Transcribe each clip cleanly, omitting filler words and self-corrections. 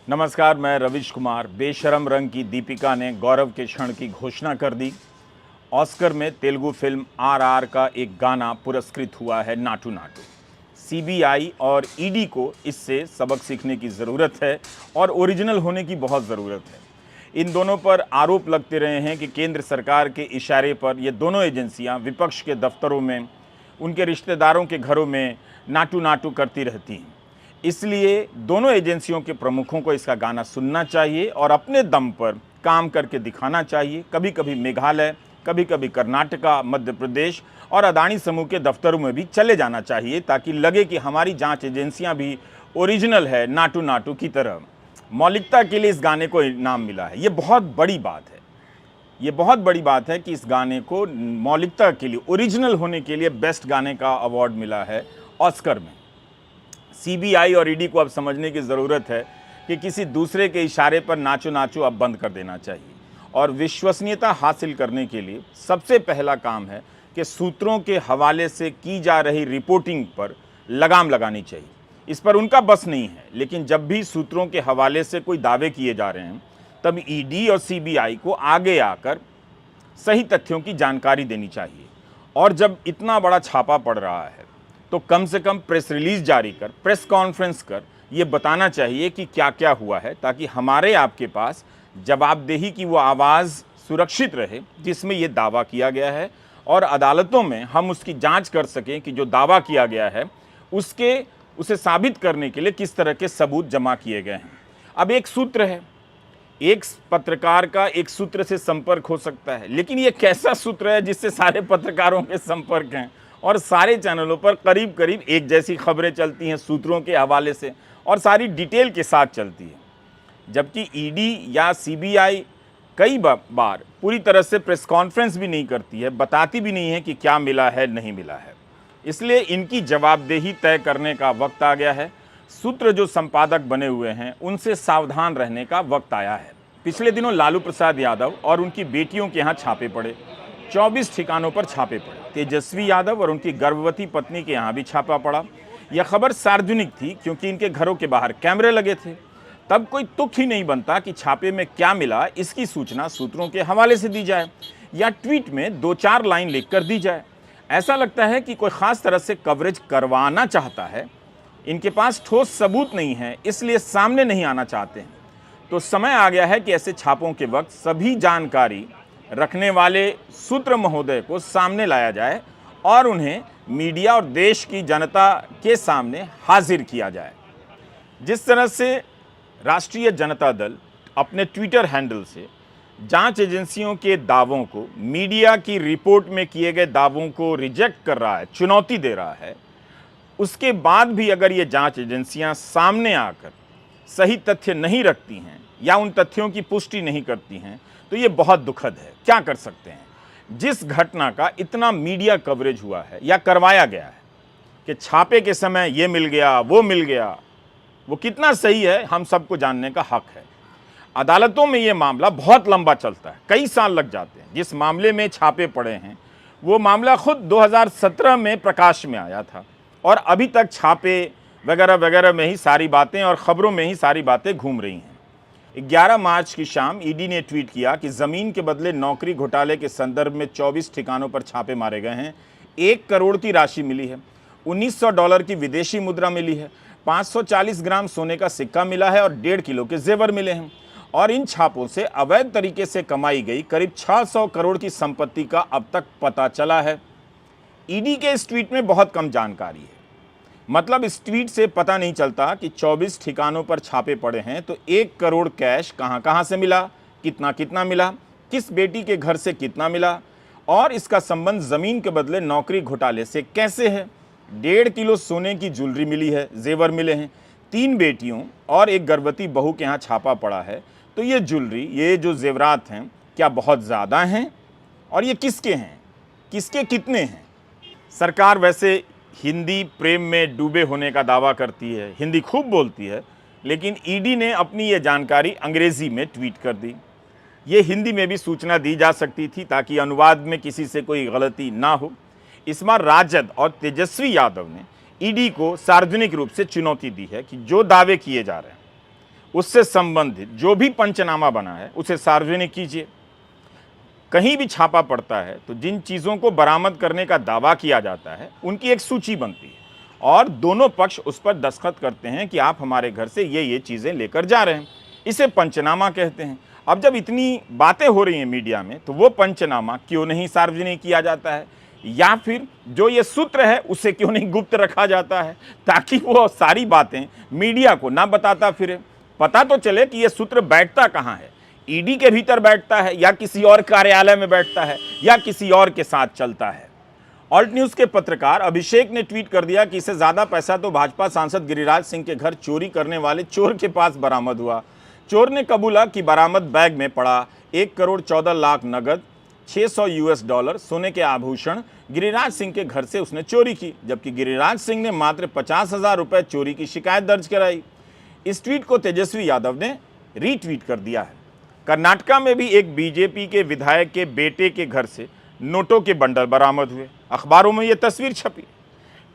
नमस्कार, मैं रविश कुमार। बेशरम रंग की दीपिका ने गौरव के क्षण की घोषणा कर दी। ऑस्कर में तेलुगु फिल्म आरआर का एक गाना पुरस्कृत हुआ है, नाटू नाटू। सीबीआई और ईडी को इससे सबक सीखने की ज़रूरत है और ओरिजिनल होने की बहुत ज़रूरत है। इन दोनों पर आरोप लगते रहे हैं कि केंद्र सरकार के इशारे पर ये दोनों एजेंसियां विपक्ष के दफ्तरों में, उनके रिश्तेदारों के घरों में नाटू नाटू करती रहती हैं। इसलिए दोनों एजेंसियों के प्रमुखों को इसका गाना सुनना चाहिए और अपने दम पर काम करके दिखाना चाहिए। कभी कभी मेघालय, कभी कभी कर्नाटका, मध्य प्रदेश और अदानी समूह के दफ्तरों में भी चले जाना चाहिए, ताकि लगे कि हमारी जांच एजेंसियां भी ओरिजिनल है, नाटू नाटू की तरह। मौलिकता के लिए इस गाने को इनाम मिला है। ये बहुत बड़ी बात है। ये बहुत बड़ी बात है कि इस गाने को मौलिकता के लिए, ओरिजिनल होने के लिए बेस्ट गाने का अवार्ड मिला है ऑस्कर में। सीबीआई और ईडी को अब समझने की ज़रूरत है कि किसी दूसरे के इशारे पर नाचो नाचो अब बंद कर देना चाहिए। और विश्वसनीयता हासिल करने के लिए सबसे पहला काम है कि सूत्रों के हवाले से की जा रही रिपोर्टिंग पर लगाम लगानी चाहिए। इस पर उनका बस नहीं है, लेकिन जब भी सूत्रों के हवाले से कोई दावे किए जा रहे हैं, तब ईडी और सीबीआई को आगे आकर सही तथ्यों की जानकारी देनी चाहिए। और जब इतना बड़ा छापा पड़ रहा है, तो कम से कम प्रेस रिलीज जारी कर, प्रेस कॉन्फ्रेंस कर, ये बताना चाहिए कि क्या क्या हुआ है, ताकि हमारे आपके पास जवाबदेही की वो आवाज़ सुरक्षित रहे जिसमें ये दावा किया गया है, और अदालतों में हम उसकी जांच कर सकें कि जो दावा किया गया है उसे साबित करने के लिए किस तरह के सबूत जमा किए गए हैं। अब एक सूत्र है, एक पत्रकार का एक सूत्र से संपर्क हो सकता है, लेकिन ये कैसा सूत्र है जिससे सारे पत्रकारों के संपर्क हैं और सारे चैनलों पर करीब करीब एक जैसी खबरें चलती हैं सूत्रों के हवाले से और सारी डिटेल के साथ चलती है। जबकि ईडी या सीबीआई कई बार पूरी तरह से प्रेस कॉन्फ्रेंस भी नहीं करती है, बताती भी नहीं है कि क्या मिला है, नहीं मिला है। इसलिए इनकी जवाबदेही तय करने का वक्त आ गया है। सूत्र जो संपादक बने हुए हैं, उनसे सावधान रहने का वक्त आया है। पिछले दिनों लालू प्रसाद यादव और उनकी बेटियों के यहाँ छापे पड़े, 24 ठिकानों पर छापे पड़े। तेजस्वी यादव और उनकी गर्भवती पत्नी के यहाँ भी छापा पड़ा। यह खबर सार्वजनिक थी क्योंकि इनके घरों के बाहर कैमरे लगे थे। तब कोई तुक ही नहीं बनता कि छापे में क्या मिला इसकी सूचना सूत्रों के हवाले से दी जाए या ट्वीट में 2-4 लाइन लिखकर दी जाए। ऐसा लगता है कि कोई ख़ास तरह से कवरेज करवाना चाहता है। इनके पास ठोस सबूत नहीं है, इसलिए सामने नहीं आना चाहते हैं। तो समय आ गया है कि ऐसे छापों के वक्त सभी जानकारी रखने वाले सूत्र महोदय को सामने लाया जाए और उन्हें मीडिया और देश की जनता के सामने हाजिर किया जाए। जिस तरह से राष्ट्रीय जनता दल अपने ट्विटर हैंडल से जांच एजेंसियों के दावों को, मीडिया की रिपोर्ट में किए गए दावों को रिजेक्ट कर रहा है, चुनौती दे रहा है, उसके बाद भी अगर ये जांच एजेंसियां सामने आकर सही तथ्य नहीं रखती हैं या उन तथ्यों की पुष्टि नहीं करती हैं, तो ये बहुत दुखद है। क्या कर सकते हैं? जिस घटना का इतना मीडिया कवरेज हुआ है या करवाया गया है कि छापे के समय ये मिल गया, वो मिल गया, वो कितना सही है हम सबको जानने का हक है। अदालतों में ये मामला बहुत लंबा चलता है, कई साल लग जाते हैं। जिस मामले में छापे पड़े हैं वो मामला खुद 2017 में प्रकाश में आया था और अभी तक छापे वगैरह वगैरह में ही सारी बातें और ख़बरों में ही सारी बातें घूम रही हैं। 11 मार्च की शाम ईडी ने ट्वीट किया कि ज़मीन के बदले नौकरी घोटाले के संदर्भ में 24 ठिकानों पर छापे मारे गए हैं। 1 करोड़ की राशि मिली है, $1900 की विदेशी मुद्रा मिली है, 540 ग्राम सोने का सिक्का मिला है और 1.5 किलो के जेवर मिले हैं। और इन छापों से अवैध तरीके से कमाई गई करीब 600 करोड़ की संपत्ति का अब तक पता चला है। ईडी के इस ट्वीट में बहुत कम जानकारी है। मतलब इस ट्वीट से पता नहीं चलता कि 24 ठिकानों पर छापे पड़े हैं तो 1 करोड़ कैश कहां से मिला, कितना कितना मिला, किस बेटी के घर से कितना मिला और इसका संबंध ज़मीन के बदले नौकरी घोटाले से कैसे है। 1.5 किलो सोने की ज्वेलरी मिली है, जेवर मिले हैं। 3 बेटियों और एक गर्भवती बहू के यहाँ छापा पड़ा है। तो ये ज्वेलरी, ये जो जेवरात हैं, क्या बहुत ज़्यादा हैं और ये किसके हैं, किसके कितने हैं? सरकार वैसे हिंदी प्रेम में डूबे होने का दावा करती है, हिंदी खूब बोलती है, लेकिन ईडी ने अपनी ये जानकारी अंग्रेज़ी में ट्वीट कर दी। ये हिंदी में भी सूचना दी जा सकती थी ताकि अनुवाद में किसी से कोई गलती ना हो। इस बार राजद और तेजस्वी यादव ने ईडी को सार्वजनिक रूप से चुनौती दी है कि जो दावे किए जा रहे हैं उससे संबंधित जो भी पंचनामा बना है उसे सार्वजनिक कीजिए। कहीं भी छापा पड़ता है तो जिन चीज़ों को बरामद करने का दावा किया जाता है उनकी एक सूची बनती है और दोनों पक्ष उस पर दस्तखत करते हैं कि आप हमारे घर से ये चीज़ें लेकर जा रहे हैं। इसे पंचनामा कहते हैं। अब जब इतनी बातें हो रही हैं मीडिया में तो वो पंचनामा क्यों नहीं सार्वजनिक किया जाता है, या फिर जो ये सूत्र है उसे क्यों नहीं गुप्त रखा जाता है, ताकि वो सारी बातें मीडिया को ना बताता फिरे। पता तो चले कि ये सूत्र बैठता कहाँ है, ईडी के भीतर बैठता है या किसी और कार्यालय में बैठता है या किसी और के साथ चलता है। ऑल्ट न्यूज के पत्रकार अभिषेक ने ट्वीट कर दिया कि इससे ज्यादा पैसा तो भाजपा सांसद गिरिराज सिंह के घर चोरी करने वाले चोर के पास बरामद हुआ। चोर ने कबूला कि बरामद बैग में पड़ा 1,14,00,000 नगद, $600 सोने के आभूषण गिरिराज सिंह के घर से उसने चोरी की, जबकि गिरिराज सिंह ने मात्र 50,000 रुपए चोरी की शिकायत दर्ज कराई। इस ट्वीट को तेजस्वी यादव ने रीट्वीट कर दिया है। कर्नाटका में भी एक बीजेपी के विधायक के बेटे के घर से नोटों के बंडल बरामद हुए। अखबारों में यह तस्वीर छपी।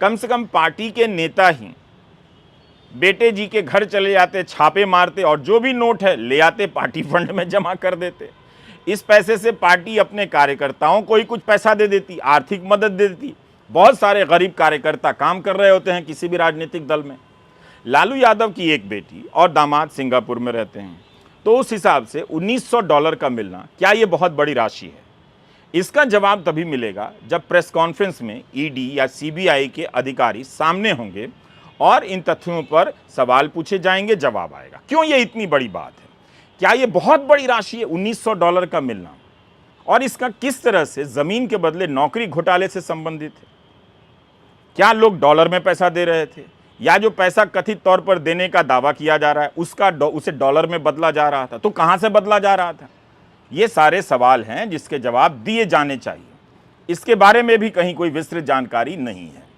कम से कम पार्टी के नेता ही बेटे जी के घर चले जाते, छापे मारते और जो भी नोट है ले आते, पार्टी फंड में जमा कर देते। इस पैसे से पार्टी अपने कार्यकर्ताओं को ही कुछ पैसा दे देती, आर्थिक मदद दे देती। बहुत सारे गरीब कार्यकर्ता काम कर रहे होते हैं किसी भी राजनीतिक दल में। लालू यादव की एक बेटी और दामाद सिंगापुर में रहते हैं, तो उस हिसाब से $1900 का मिलना क्या ये बहुत बड़ी राशि है? इसका जवाब तभी मिलेगा जब प्रेस कॉन्फ्रेंस में ईडी या सीबीआई के अधिकारी सामने होंगे और इन तथ्यों पर सवाल पूछे जाएंगे, जवाब आएगा। क्यों ये इतनी बड़ी बात है? क्या ये बहुत बड़ी राशि है $1900 का मिलना? और इसका किस तरह से जमीन के बदले नौकरी घोटाले से संबंधित है? क्या लोग डॉलर में पैसा दे रहे थे, या जो पैसा कथित तौर पर देने का दावा किया जा रहा है उसे डॉलर में बदला जा रहा था? तो कहां से बदला जा रहा था? ये सारे सवाल हैं जिसके जवाब दिए जाने चाहिए। इसके बारे में भी कहीं कोई विस्तृत जानकारी नहीं है।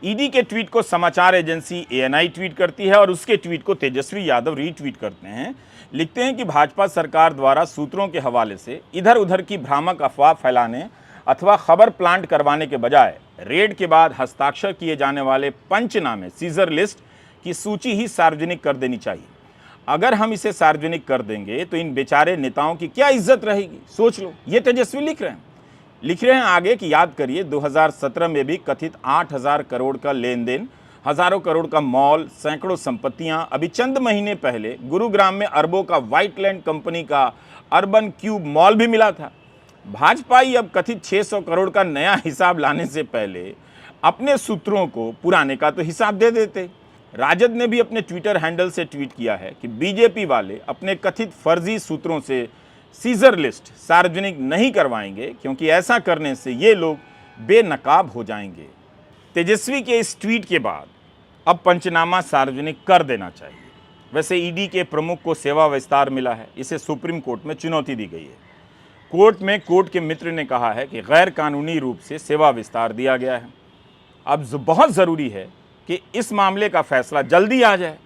ईडी के ट्वीट को समाचार एजेंसी एएनआई ट्वीट करती है और उसके ट्वीट को तेजस्वी यादव रीट्वीट करते हैं। लिखते हैं कि भाजपा सरकार द्वारा सूत्रों के हवाले से इधर उधर की भ्रामक अफवाह फैलाने अथवा खबर प्लांट करवाने के बजाय रेड के बाद हस्ताक्षर किए जाने वाले पंचनामे सीजर लिस्ट की सूची ही सार्वजनिक कर देनी चाहिए। अगर हम इसे सार्वजनिक कर देंगे तो इन बेचारे नेताओं की क्या इज्जत रहेगी? सोच लो। ये तेजस्वी लिख रहे हैं आगे कि याद करिए 2017 में भी कथित 8,000 करोड़ का लेन देन, हजारों करोड़ का मॉल, सैकड़ों संपत्तियां। अभी चंद महीने पहले गुरुग्राम में अरबों का व्हाइटलैंड कंपनी का अर्बन क्यूब मॉल भी मिला था। भाजपाई अब कथित 600 करोड़ का नया हिसाब लाने से पहले अपने सूत्रों को पुराने का तो हिसाब दे देते। राजद ने भी अपने ट्विटर हैंडल से ट्वीट किया है कि बीजेपी वाले अपने कथित फर्जी सूत्रों से सीजर लिस्ट सार्वजनिक नहीं करवाएंगे, क्योंकि ऐसा करने से ये लोग बेनकाब हो जाएंगे। तेजस्वी के इस ट्वीट के बाद अब पंचनामा सार्वजनिक कर देना चाहिए। वैसे ईडी के प्रमुख को सेवा विस्तार मिला है, इसे सुप्रीम कोर्ट में चुनौती दी गई है। कोर्ट में कोर्ट के मित्र ने कहा है कि गैर कानूनी रूप से सेवा विस्तार दिया गया है। अब बहुत ज़रूरी है कि इस मामले का फैसला जल्दी आ जाए,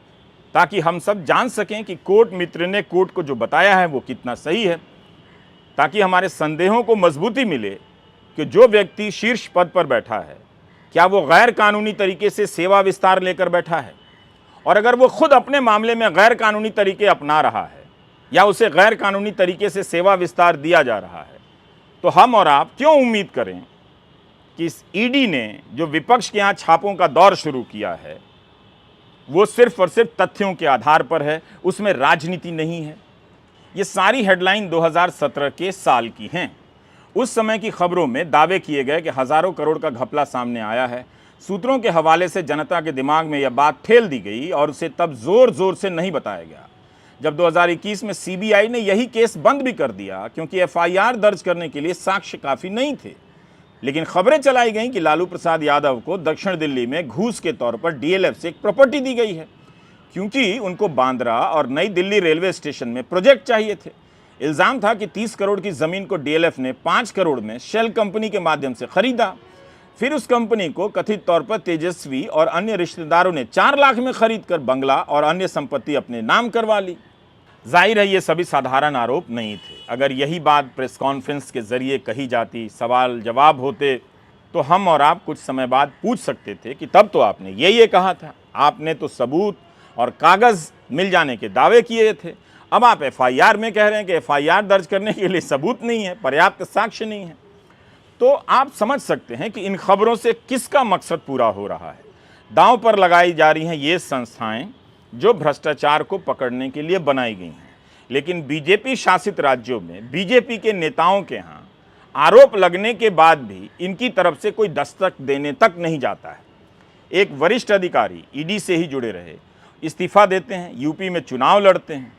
ताकि हम सब जान सकें कि कोर्ट मित्र ने कोर्ट को जो बताया है वो कितना सही है, ताकि हमारे संदेहों को मजबूती मिले कि जो व्यक्ति शीर्ष पद पर बैठा है क्या वो गैर कानूनी तरीके से सेवा विस्तार लेकर बैठा है, और अगर वो खुद अपने मामले में गैर कानूनी तरीके अपना रहा है या उसे गैर कानूनी तरीके से सेवा विस्तार दिया जा रहा है, तो हम और आप क्यों उम्मीद करें कि इस ईडी ने जो विपक्ष के यहाँ छापों का दौर शुरू किया है वो सिर्फ और सिर्फ तथ्यों के आधार पर है, उसमें राजनीति नहीं है। ये सारी हेडलाइन 2017 के साल की हैं। उस समय की खबरों में दावे किए गए कि हजारों करोड़ का घपला सामने आया है। सूत्रों के हवाले से जनता के दिमाग में यह बात ठेल दी गई और उसे तब जोर जोर से नहीं बताया गया। जब 2021 में सीबीआई ने यही केस बंद भी कर दिया, क्योंकि एफआईआर दर्ज करने के लिए साक्ष्य काफी नहीं थे। लेकिन खबरें चलाई गईं कि लालू प्रसाद यादव को दक्षिण दिल्ली में घूस के तौर पर डीएलएफ से एक प्रॉपर्टी दी गई है, क्योंकि उनको बांद्रा और नई दिल्ली रेलवे स्टेशन में प्रोजेक्ट चाहिए थे। इल्जाम था कि 30 करोड़ की जमीन को डीएलएफ ने 5 करोड़ में शेल कंपनी के माध्यम से खरीदा। फिर उस कंपनी को कथित तौर पर तेजस्वी और अन्य रिश्तेदारों ने 4 लाख में खरीद कर बंगला और अन्य संपत्ति अपने नाम करवा ली। जाहिर है ये सभी साधारण आरोप नहीं थे। अगर यही बात प्रेस कॉन्फ्रेंस के जरिए कही जाती, सवाल जवाब होते, तो हम और आप कुछ समय बाद पूछ सकते थे कि तब तो आपने ये कहा था, आपने तो सबूत और कागज़ मिल जाने के दावे किए थे। अब आप एफआईआर में कह रहे हैं कि एफआईआर दर्ज करने के लिए सबूत नहीं है, पर्याप्त साक्ष्य नहीं है। तो आप समझ सकते हैं कि इन खबरों से किसका मकसद पूरा हो रहा है। दांव पर लगाई जा रही हैं ये संस्थाएं जो भ्रष्टाचार को पकड़ने के लिए बनाई गई हैं, लेकिन बीजेपी शासित राज्यों में बीजेपी के नेताओं के यहाँ आरोप लगने के बाद भी इनकी तरफ से कोई दस्तक देने तक नहीं जाता है। एक वरिष्ठ अधिकारी ईडी से ही जुड़े रहे, इस्तीफा देते हैं, यूपी में चुनाव लड़ते हैं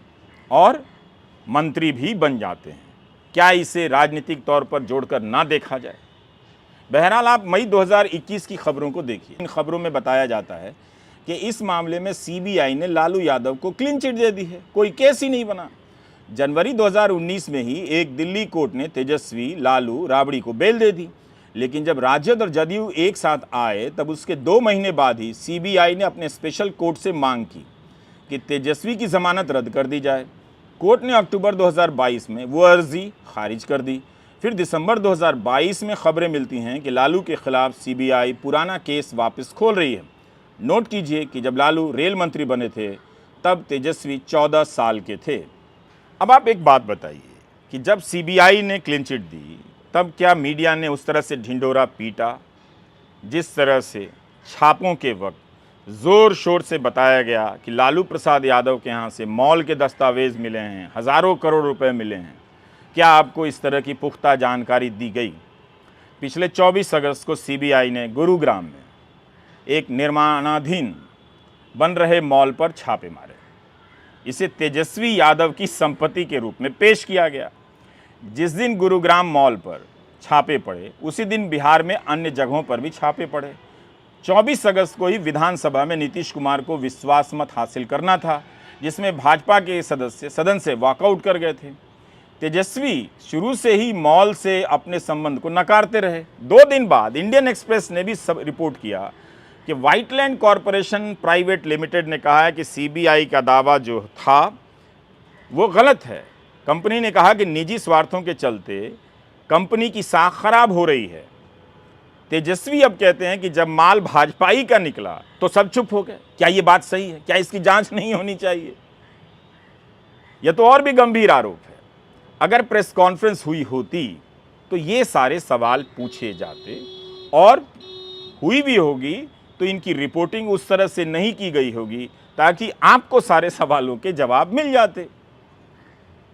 और मंत्री भी बन जाते हैं। क्या इसे राजनीतिक तौर पर जोड़कर ना देखा जाए? बहरहाल आप मई 2021 की खबरों को देखिए। इन खबरों में बताया जाता है कि इस मामले में सीबीआई ने लालू यादव को क्लीन चिट दे दी है, कोई केस ही नहीं बना। जनवरी 2019 में ही एक दिल्ली कोर्ट ने तेजस्वी, लालू, राबड़ी को बेल दे दी, लेकिन जब राजद और जदयू एक साथ आए तब उसके 2 महीने बाद ही सीबीआई ने अपने स्पेशल कोर्ट से मांग की कि तेजस्वी की जमानत रद्द कर दी जाए। कोर्ट ने अक्टूबर 2022 में वो अर्जी खारिज कर दी। फिर दिसंबर 2022 में खबरें मिलती हैं कि लालू के खिलाफ सीबीआई पुराना केस वापस खोल रही है। नोट कीजिए कि जब लालू रेल मंत्री बने थे तब तेजस्वी 14 साल के थे। अब आप एक बात बताइए कि जब सीबीआई ने क्लीन चिट दी तब क्या मीडिया ने उस तरह से ढिंढोरा पीटा जिस तरह से छापों के वक्त ज़ोर शोर से बताया गया कि लालू प्रसाद यादव के यहाँ से मॉल के दस्तावेज़ मिले हैं, हज़ारों करोड़ रुपए मिले हैं? क्या आपको इस तरह की पुख्ता जानकारी दी गई? पिछले 24 अगस्त को सीबीआई ने गुरुग्राम में एक निर्माणाधीन बन रहे मॉल पर छापे मारे। इसे तेजस्वी यादव की संपत्ति के रूप में पेश किया गया। जिस दिन गुरुग्राम मॉल पर छापे पड़े उसी दिन बिहार में अन्य जगहों पर भी छापे पड़े। 24 अगस्त को ही विधानसभा में नीतीश कुमार को विश्वास मत हासिल करना था, जिसमें भाजपा के सदस्य सदन से वॉकआउट कर गए थे। तेजस्वी शुरू से ही मॉल से अपने संबंध को नकारते रहे। 2 दिन बाद इंडियन एक्सप्रेस ने भी सब रिपोर्ट किया कि व्हाइटलैंड कॉरपोरेशन प्राइवेट लिमिटेड ने कहा है कि सीबीआई का दावा जो था वो गलत है। कंपनी ने कहा कि निजी स्वार्थों के चलते कंपनी की साख खराब हो रही है। तेजस्वी अब कहते हैं कि जब माल भाजपाई का निकला तो सब चुप हो गए। क्या ये बात सही है? क्या इसकी जांच नहीं होनी चाहिए? यह तो और भी गंभीर आरोप है। अगर प्रेस कॉन्फ्रेंस हुई होती तो ये सारे सवाल पूछे जाते, और हुई भी होगी तो इनकी रिपोर्टिंग उस तरह से नहीं की गई होगी ताकि आपको सारे सवालों के जवाब मिल जाते।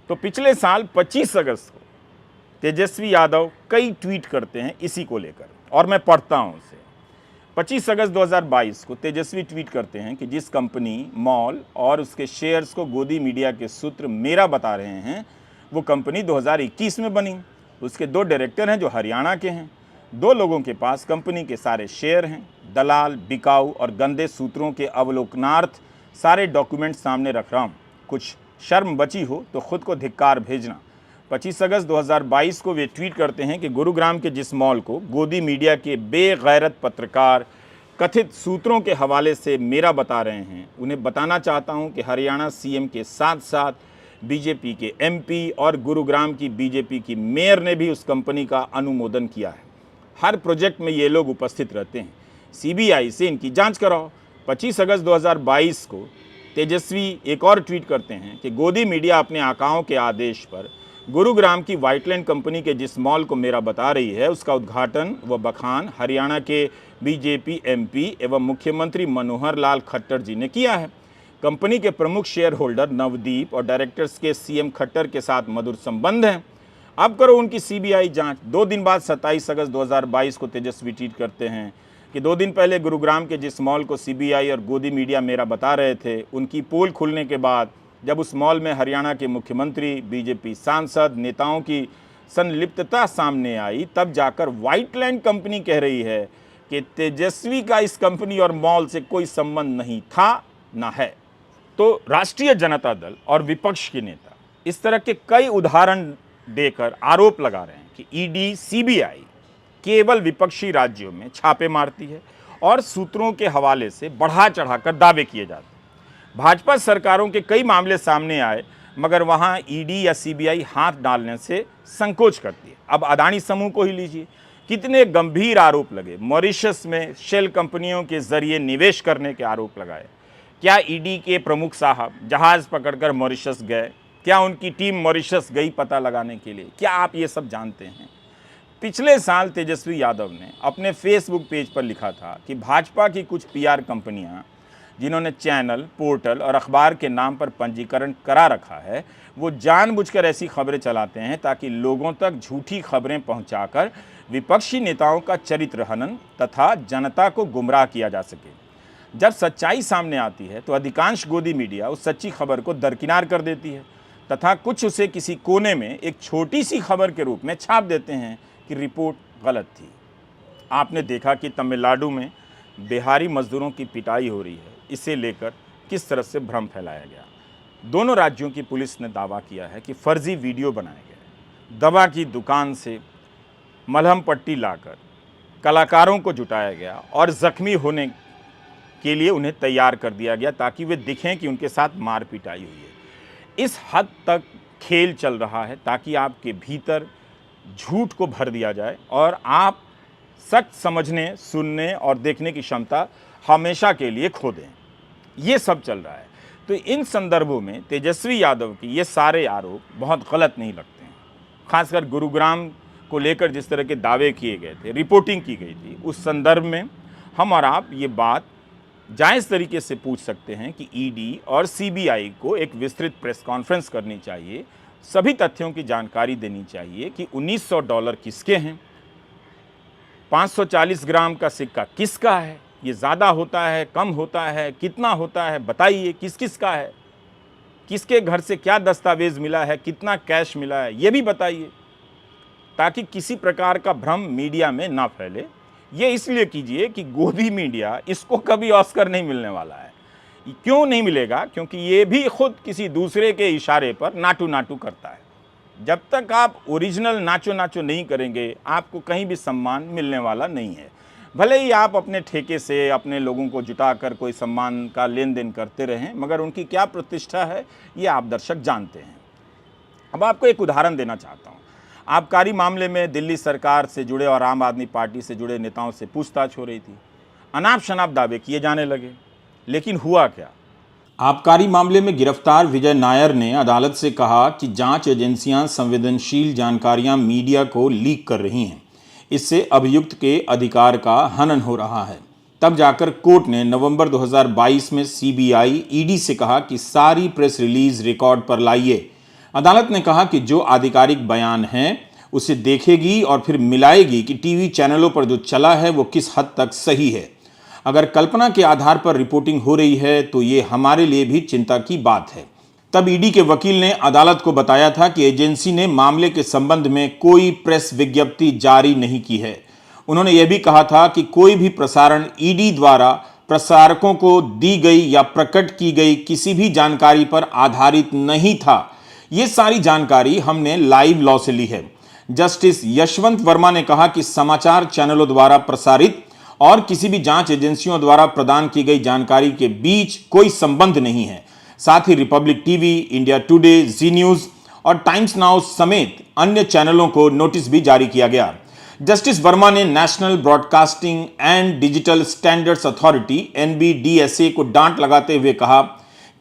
तो पिछले साल 25 अगस्त को तेजस्वी यादव कई ट्वीट करते हैं इसी को लेकर, और मैं पढ़ता हूं उसे। 25 अगस्त 2022 को तेजस्वी ट्वीट करते हैं कि जिस कंपनी, मॉल और उसके शेयर्स को गोदी मीडिया के सूत्र मेरा बता रहे हैं वो कंपनी 2021 में बनी। उसके 2 डायरेक्टर हैं जो हरियाणा के हैं। 2 लोगों के पास कंपनी के सारे शेयर हैं। दलाल, बिकाऊ और गंदे सूत्रों के अवलोकनार्थ सारे डॉक्यूमेंट सामने रख रहा हूँ। कुछ शर्म बची हो तो खुद को धिक्कार भेजना। 25 अगस्त 2022 को वे ट्वीट करते हैं कि गुरुग्राम के जिस मॉल को गोदी मीडिया के बेगैरत पत्रकार कथित सूत्रों के हवाले से मेरा बता रहे हैं, उन्हें बताना चाहता हूं कि हरियाणा सीएम के साथ साथ बीजेपी के एमपी और गुरुग्राम की बीजेपी की मेयर ने भी उस कंपनी का अनुमोदन किया है। हर प्रोजेक्ट में ये लोग उपस्थित रहते हैं। सीबीआई से इनकी जांच कराओ। 25 अगस्त 2022 को तेजस्वी एक और ट्वीट करते हैं कि गोदी मीडिया अपने आकाओं के आदेश पर गुरुग्राम की व्हाइटलैंड कंपनी के जिस मॉल को मेरा बता रही है उसका उद्घाटन व बखान हरियाणा के बीजेपी एमपी एवं मुख्यमंत्री मनोहर लाल खट्टर जी ने किया है। कंपनी के प्रमुख शेयर होल्डर नवदीप और डायरेक्टर्स के सीएम खट्टर के साथ मधुर संबंध हैं। अब करो उनकी सीबीआई जांच। 2 दिन बाद 27 अगस्त 2022 को तेजस्वी ट्वीट करते हैं कि 2 दिन पहले गुरुग्राम के जिस मॉल को सीबीआई और गोदी मीडिया मेरा बता रहे थे उनकी पोल खुलने के बाद जब उस मॉल में हरियाणा के मुख्यमंत्री, बीजेपी सांसद, नेताओं की संलिप्तता सामने आई, तब जाकर व्हाइटलैंड कंपनी कह रही है कि तेजस्वी का इस कंपनी और मॉल से कोई संबंध नहीं था, ना है। तो राष्ट्रीय जनता दल और विपक्ष के नेता इस तरह के कई उदाहरण देकर आरोप लगा रहे हैं कि ईडी, सीबीआई केवल विपक्षी राज्यों में छापे मारती है और सूत्रों के हवाले से बढ़ा चढ़ाकर दावे किए जाते हैं। भाजपा सरकारों के कई मामले सामने आए मगर वहां ईडी या सीबीआई हाथ डालने से संकोच करती है। अब अदानी समूह को ही लीजिए, कितने गंभीर आरोप लगे। मॉरिशस में शेल कंपनियों के जरिए निवेश करने के आरोप लगाए, क्या ईडी के प्रमुख साहब जहाज़ पकड़कर मॉरिशस गए? क्या उनकी टीम मॉरिशस गई पता लगाने के लिए? क्या आप ये सब जानते हैं? पिछले साल तेजस्वी यादव ने अपने फेसबुक पेज पर लिखा था कि भाजपा की कुछ पीआर कंपनियां जिन्होंने चैनल, पोर्टल और अखबार के नाम पर पंजीकरण करा रखा है, वो जानबूझकर ऐसी खबरें चलाते हैं ताकि लोगों तक झूठी खबरें पहुंचाकर विपक्षी नेताओं का चरित्र हनन तथा जनता को गुमराह किया जा सके। जब सच्चाई सामने आती है तो अधिकांश गोदी मीडिया उस सच्ची खबर को दरकिनार कर देती है तथा कुछ उसे किसी कोने में एक छोटी सी खबर के रूप में छाप देते हैं कि रिपोर्ट गलत थी। आपने देखा कि तमिलनाडु में बिहारी मजदूरों की पिटाई हो रही है, इसे लेकर किस तरह से भ्रम फैलाया गया। दोनों राज्यों की पुलिस ने दावा किया है कि फर्जी वीडियो बनाए गए, दवा की दुकान से मलहम पट्टी लाकर कलाकारों को जुटाया गया और जख्मी होने के लिए उन्हें तैयार कर दिया गया ताकि वे दिखें कि उनके साथ मार पिटाई हुई है। इस हद तक खेल चल रहा है ताकि आपके भीतर झूठ को भर दिया जाए और आप सच समझने, सुनने और देखने की क्षमता हमेशा के लिए खो दें। ये सब चल रहा है। तो इन संदर्भों में तेजस्वी यादव की ये सारे आरोप बहुत गलत नहीं लगते हैं। खासकर गुरुग्राम को लेकर जिस तरह के दावे किए गए थे, रिपोर्टिंग की गई थी, उस संदर्भ में हम और आप ये बात जायज़ तरीके से पूछ सकते हैं कि ईडी और सीबीआई को एक विस्तृत प्रेस कॉन्फ्रेंस करनी चाहिए, सभी तथ्यों की जानकारी देनी चाहिए कि $1900 किसके हैं, 540 ग्राम का सिक्का किसका है, ये ज़्यादा होता है, कम होता है, कितना होता है, बताइए किस किस का है, किसके घर से क्या दस्तावेज़ मिला है, कितना कैश मिला है, ये भी बताइए, ताकि किसी प्रकार का भ्रम मीडिया में ना फैले। ये इसलिए कीजिए कि गोदी मीडिया, इसको कभी ऑस्कर नहीं मिलने वाला है। क्यों नहीं मिलेगा? क्योंकि ये भी खुद किसी दूसरे के इशारे पर नाटू नाटू करता है। जब तक आप ओरिजिनल नाचो नाचो नहीं करेंगे, आपको कहीं भी सम्मान मिलने वाला नहीं है। भले ही आप अपने ठेके से अपने लोगों को जुटाकर कोई सम्मान का लेन देन करते रहें, मगर उनकी क्या प्रतिष्ठा है ये आप दर्शक जानते हैं। अब आपको एक उदाहरण देना चाहता हूँ। आबकारी मामले में दिल्ली सरकार से जुड़े और आम आदमी पार्टी से जुड़े नेताओं से पूछताछ हो रही थी। अनाप शनाप दावे किए जाने लगे, लेकिन हुआ क्या? आबकारी मामले में गिरफ्तार विजय नायर ने अदालत से कहा कि जांच एजेंसियां संवेदनशील जानकारियां मीडिया को लीक कर रही हैं, इससे अभियुक्त के अधिकार का हनन हो रहा है। तब जाकर कोर्ट ने नवंबर 2022 में सीबीआई, ईडी से कहा कि सारी प्रेस रिलीज रिकॉर्ड पर लाइए। अदालत ने कहा कि जो आधिकारिक बयान है उसे देखेगी और फिर मिलाएगी कि टीवी चैनलों पर जो चला है वो किस हद तक सही है। अगर कल्पना के आधार पर रिपोर्टिंग हो रही है तो ये हमारे लिए भी चिंता की बात है। तब ईडी के वकील ने अदालत को बताया था कि एजेंसी ने मामले के संबंध में कोई प्रेस विज्ञप्ति जारी नहीं की है। उन्होंने यह भी कहा था कि कोई भी प्रसारण ईडी द्वारा प्रसारकों को दी गई या प्रकट की गई किसी भी जानकारी पर आधारित नहीं था। ये सारी जानकारी हमने लाइव लॉ से ली है। जस्टिस यशवंत वर्मा ने कहा कि समाचार चैनलों द्वारा प्रसारित और किसी भी जांच एजेंसियों द्वारा प्रदान की गई जानकारी के बीच कोई संबंध नहीं है। साथ ही रिपब्लिक टीवी, इंडिया टुडे, जी न्यूज और टाइम्स नाउ समेत अन्य चैनलों को नोटिस भी जारी किया गया। जस्टिस वर्मा ने national broadcasting and digital standards authority (NBDSA) को डांट लगाते हुए कहा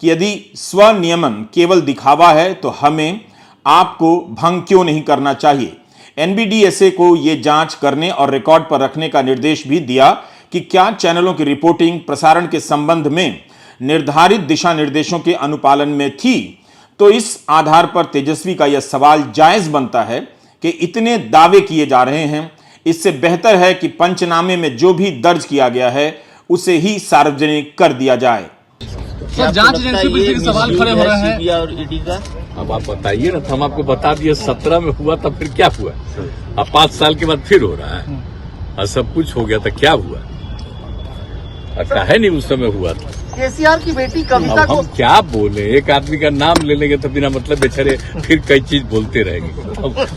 कि यदि स्वनियमन केवल दिखावा है तो हमें आपको भंग क्यों नहीं करना चाहिए। NBDSA को यह जांच करने और रिकॉर्ड पर रखने का निर्देश भी दिया कि क्या चैनलों की रिपोर्टिंग प्रसारण के संबंध में निर्धारित दिशा निर्देशों के अनुपालन में थी। तो इस आधार पर तेजस्वी का यह सवाल जायज बनता है कि इतने दावे किए जा रहे हैं, इससे बेहतर है कि पंचनामे में जो भी दर्ज किया गया है उसे ही सार्वजनिक कर दिया जाए। सर, जांच एजेंसी पर फिर सवाल खड़े हो रहे हैं। और ईडी का अब आप बताइए ना, तो हम आपको बता दिए 17 में हुआ तब फिर क्या हुआ, अब 5 साल के बाद फिर हो रहा है और सब कुछ हो गया तो क्या हुआ, अच्छा है नहीं उस समय हुआ था। केसीआर की बेटी कविता को हम क्या बोले, एक आदमी का नाम ले लेंगे तो बिना मतलब बेचारे फिर कई चीज बोलते रहेंगे।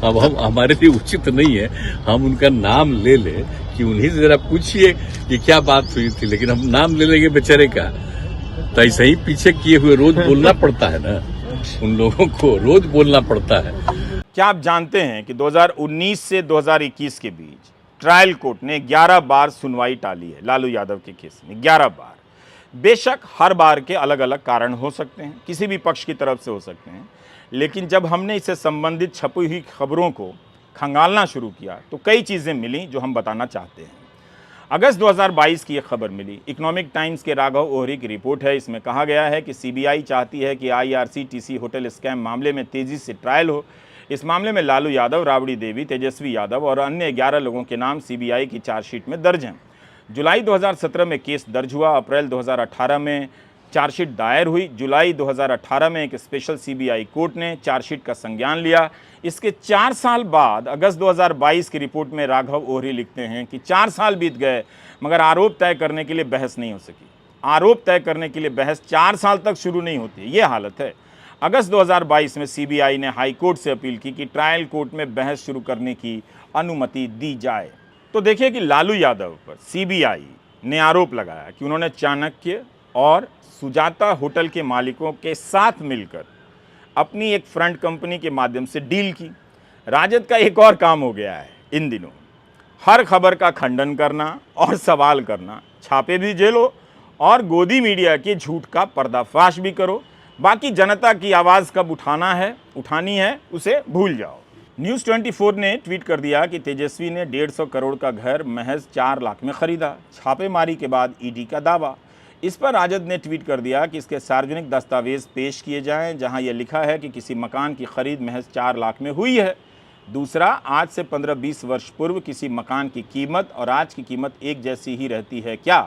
अब हम हमारे लिए उचित नहीं है हम उनका नाम ले ले कि उन्हीं से जरा पूछिए कि क्या बात हुई थी, लेकिन हम नाम ले लेंगे बेचारे का तो ऐसे ही पीछे किए हुए रोज बोलना पड़ता है ना, उन लोगों को रोज बोलना पड़ता है। क्या आप जानते हैं कि 2019 से 2021 के बीच ट्रायल कोर्ट ने 11 बार सुनवाई टाली है लालू यादव के केस में, 11 बार। बेशक हर बार के अलग अलग कारण हो सकते हैं, किसी भी पक्ष की तरफ से हो सकते हैं, लेकिन जब हमने इससे संबंधित छपी हुई खबरों को खंगालना शुरू किया तो कई चीज़ें मिली जो हम बताना चाहते हैं। अगस्त 2022 की एक खबर मिली, इकोनॉमिक टाइम्स के राघव ओहरी की रिपोर्ट है। इसमें कहा गया है कि सीबीआई चाहती है कि IRCTC होटल स्कैम मामले में तेजी से ट्रायल हो। इस मामले में लालू यादव, राबड़ी देवी, तेजस्वी यादव और अन्य 11 लोगों के नाम सीबीआई की चार्जशीट में दर्ज हैं। जुलाई 2017 में केस दर्ज हुआ, अप्रैल 2018 में चार्जशीट दायर हुई। जुलाई 2018 में एक स्पेशल सीबीआई कोर्ट ने चार्जशीट का संज्ञान लिया। इसके 4 साल बाद अगस्त 2022 की रिपोर्ट में राघव ओहरी लिखते हैं कि 4 साल बीत गए मगर आरोप तय करने के लिए बहस नहीं हो सकी। आरोप तय करने के लिए बहस 4 साल तक शुरू नहीं होती, ये हालत है। अगस्त 2022 में सीबीआई ने हाई कोर्ट से अपील की कि ट्रायल कोर्ट में बहस शुरू करने की अनुमति दी जाए। तो देखिए कि लालू यादव पर सीबीआई ने आरोप लगाया कि उन्होंने चाणक्य और सुजाता होटल के मालिकों के साथ मिलकर अपनी एक फ्रंट कंपनी के माध्यम से डील की। राजद का एक और काम हो गया है इन दिनों, हर खबर का खंडन करना और सवाल करना। छापे भी झेलो और गोदी मीडिया के झूठ का पर्दाफाश भी करो, बाकी जनता की आवाज़ कब उठानी है उसे भूल जाओ। न्यूज़ 24 ने ट्वीट कर दिया कि तेजस्वी ने 150 करोड़ का घर महज 4 लाख में खरीदा, छापेमारी के बाद ईडी का दावा। इस पर राजद ने ट्वीट कर दिया कि इसके सार्वजनिक दस्तावेज पेश किए जाएं जहां यह लिखा है कि किसी मकान की खरीद महज 4 लाख में हुई है। दूसरा, आज से 15-20 वर्ष पूर्व किसी मकान की कीमत और आज की कीमत एक जैसी ही रहती है क्या?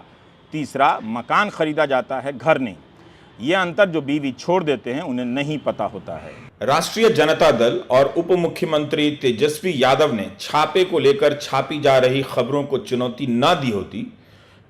तीसरा, मकान खरीदा जाता है, घर नहीं। ये अंतर जो बीवी छोड़ देते हैं उन्हें नहीं पता होता है। राष्ट्रीय जनता दल और उप मुख्यमंत्री तेजस्वी यादव ने छापे को लेकर छापी जा रही खबरों को चुनौती न दी होती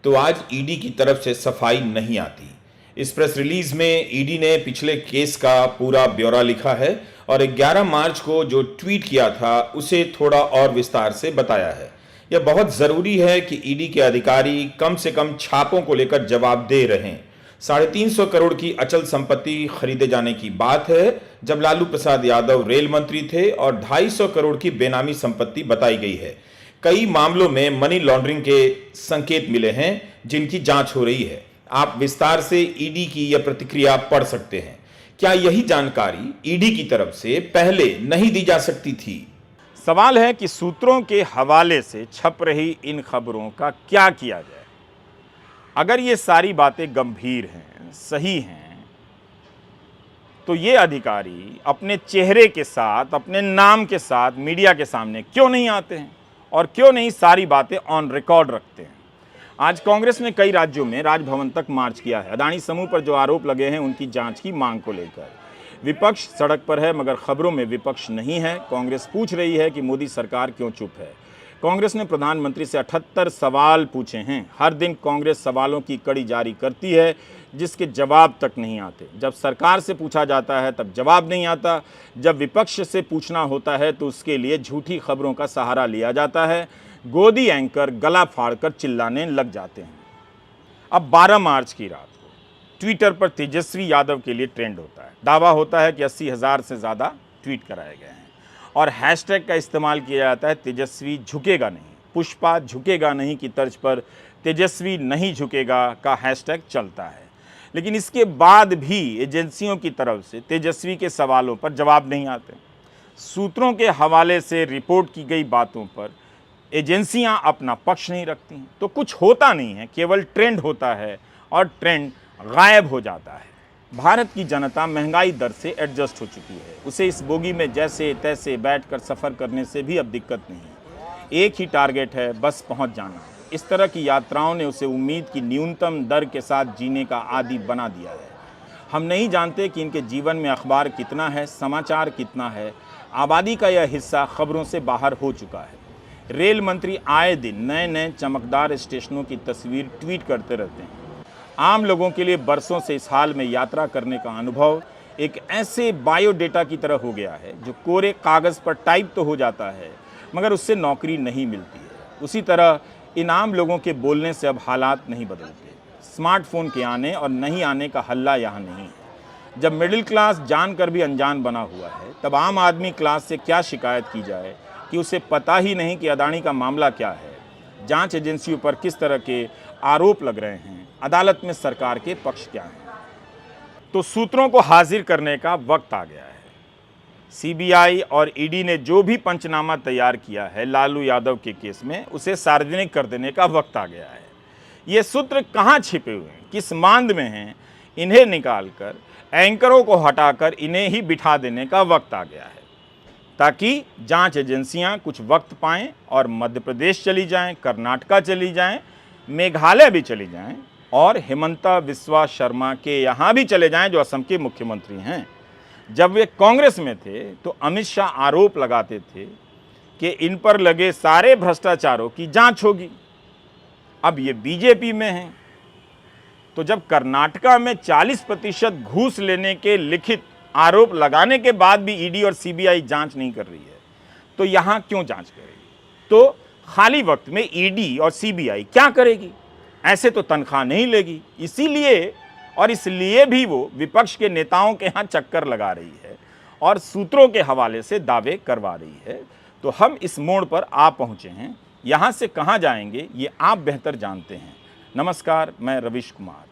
तो आज ईडी की तरफ से सफाई नहीं आती। इस प्रेस रिलीज में ईडी ने पिछले केस का पूरा ब्यौरा लिखा है और 11 मार्च को जो ट्वीट किया था उसे थोड़ा और विस्तार से बताया है। यह बहुत जरूरी है कि ईडी के अधिकारी कम से कम छापों को लेकर जवाब दे रहें। 350 करोड़ की अचल संपत्ति खरीदे जाने की बात है जब लालू प्रसाद यादव रेल मंत्री थे और 250 करोड़ की बेनामी संपत्ति बताई गई है। कई मामलों में मनी लॉन्ड्रिंग के संकेत मिले हैं जिनकी जांच हो रही है। आप विस्तार से ईडी की यह प्रतिक्रिया पढ़ सकते हैं। क्या यही जानकारी ईडी की तरफ से पहले नहीं दी जा सकती थी? सवाल है कि सूत्रों के हवाले से छप रही इन खबरों का क्या किया जाए। अगर ये सारी बातें गंभीर हैं, सही हैं, तो ये अधिकारी अपने चेहरे के साथ, अपने नाम के साथ मीडिया के सामने क्यों नहीं आते हैं और क्यों नहीं सारी बातें ऑन रिकॉर्ड रखते हैं? आज कांग्रेस ने कई राज्यों में राजभवन तक मार्च किया है। अदानी समूह पर जो आरोप लगे हैं उनकी जांच की मांग को लेकर विपक्ष सड़क पर है मगर खबरों में विपक्ष नहीं है। कांग्रेस पूछ रही है कि मोदी सरकार क्यों चुप है। कांग्रेस ने प्रधानमंत्री से 78 सवाल पूछे हैं। हर दिन कांग्रेस सवालों की कड़ी जारी करती है जिसके जवाब तक नहीं आते। जब सरकार से पूछा जाता है तब जवाब नहीं आता। जब विपक्ष से पूछना होता है तो उसके लिए झूठी खबरों का सहारा लिया जाता है। गोदी एंकर गला फाड़कर चिल्लाने लग जाते हैं। अब 12 मार्च की रात को ट्विटर पर तेजस्वी यादव के लिए ट्रेंड होता है। दावा होता है कि 80,000 से ज़्यादा ट्वीट कराए गए हैं और हैशटैग का इस्तेमाल किया जाता है तेजस्वी झुकेगा नहीं। पुष्पा झुकेगा नहीं की तर्ज पर तेजस्वी नहीं झुकेगा का हैशटैग चलता है। लेकिन इसके बाद भी एजेंसियों की तरफ से तेजस्वी के सवालों पर जवाब नहीं आते। सूत्रों के हवाले से रिपोर्ट की गई बातों पर एजेंसियां अपना पक्ष नहीं रखती हैं। तो कुछ होता नहीं है, केवल ट्रेंड होता है और ट्रेंड गायब हो जाता है। भारत की जनता महंगाई दर से एडजस्ट हो चुकी है। उसे इस बोगी में जैसे तैसे बैठकर सफ़र करने से भी अब दिक्कत नहीं है। एक ही टारगेट है, बस पहुंच जाना। इस तरह की यात्राओं ने उसे उम्मीद की न्यूनतम दर के साथ जीने का आदी बना दिया है। हम नहीं जानते कि इनके जीवन में अखबार कितना है, समाचार कितना है। आबादी का यह हिस्सा खबरों से बाहर हो चुका है। रेल मंत्री आए दिन नए नए चमकदार स्टेशनों की तस्वीर ट्वीट करते रहते हैं। आम लोगों के लिए बरसों से इस हाल में यात्रा करने का अनुभव एक ऐसे बायोडेटा की तरह हो गया है जो कोरे कागज़ पर टाइप तो हो जाता है मगर उससे नौकरी नहीं मिलती है। उसी तरह इन आम लोगों के बोलने से अब हालात नहीं बदलते। स्मार्टफोन के आने और नहीं आने का हल्ला यहाँ नहीं है। जब मिडिल क्लास जानकर भी अनजान बना हुआ है तब आम आदमी क्लास से क्या शिकायत की जाए कि उसे पता ही नहीं कि अदानी का मामला क्या है, जांच एजेंसियों पर किस तरह के आरोप लग रहे हैं, अदालत में सरकार के पक्ष क्या हैं। तो सूत्रों को हाजिर करने का वक्त आ गया है। सीबीआई और ईडी ने जो भी पंचनामा तैयार किया है लालू यादव के केस में, उसे सार्वजनिक कर देने का वक्त आ गया है। ये सूत्र कहाँ छिपे हुए हैं, किस मांद में हैं, इन्हें निकालकर एंकरों को हटाकर इन्हें ही बिठा देने का वक्त आ गया है, ताकि जांच एजेंसियां कुछ वक्त पाएं और मध्य प्रदेश चली जाएं, कर्नाटका चली जाएं, मेघालय भी चली जाएं और हिमंता बिस्वा शर्मा के यहाँ भी चले जाएं जो असम के मुख्यमंत्री हैं। जब वे कांग्रेस में थे तो अमित शाह आरोप लगाते थे कि इन पर लगे सारे भ्रष्टाचारों की जांच होगी। अब ये बीजेपी में हैं, तो जब कर्नाटका में 40% घूस लेने के लिखित आरोप लगाने के बाद भी ईडी और सीबीआई जांच नहीं कर रही है, तो यहाँ क्यों जांच करेगी? तो खाली वक्त में ईडी और सीबीआई क्या करेगी? ऐसे तो तनख्वाह नहीं लेगी। इसलिए भी वो विपक्ष के नेताओं के यहाँ चक्कर लगा रही है और सूत्रों के हवाले से दावे करवा रही है। तो हम इस मोड़ पर आ पहुंचे हैं। यहाँ से कहाँ जाएंगे ये आप बेहतर जानते हैं। नमस्कार, मैं रविश कुमार।